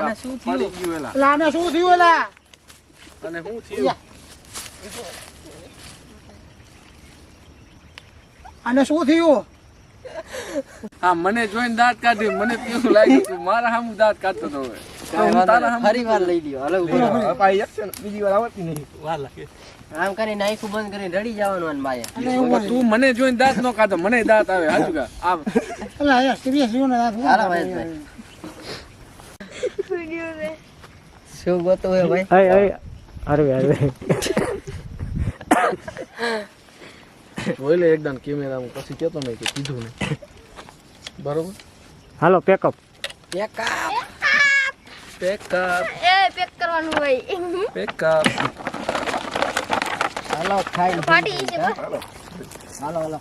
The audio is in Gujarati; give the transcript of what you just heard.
આને શું થયું? પડી ગયું એલા. એટલે આને શું થયું એલા? અને શું થયું? આને શું થયું? હા મને જોઈને દાંત કાઢી મને કેવું લાગ્યું કે મારા સામું દાંત કાઢતો હતો હવે. તો હું તારા સામું ફરી વાર લઈ લ્યો. હાલો ઉભો રહો. અપાઈ જશે ને બીજી વાર આવતી નહીં. વાર લાગે. આમ કરીને આંખું બંધ કરીને રડી જવાનું અને બાયા. અને એવું તું મને જોઈને દાંત નો કાઢો મને દાંત આવે હાજુ કા આમ એટલે અહીંયા સિરિયસ થયું ને આ હાલો ભાઈ. શું ગોતો હે ભાઈ? બોલે એકદમ કેમેરામાં પછી કેતો નહીં કે કીધું નહીં બરોબર હાલો પેકઅપ પેકઅપ પેક કરવાનું હોય પેકઅપ હાલો ખાઈ ફાટી છે હાલો હાલો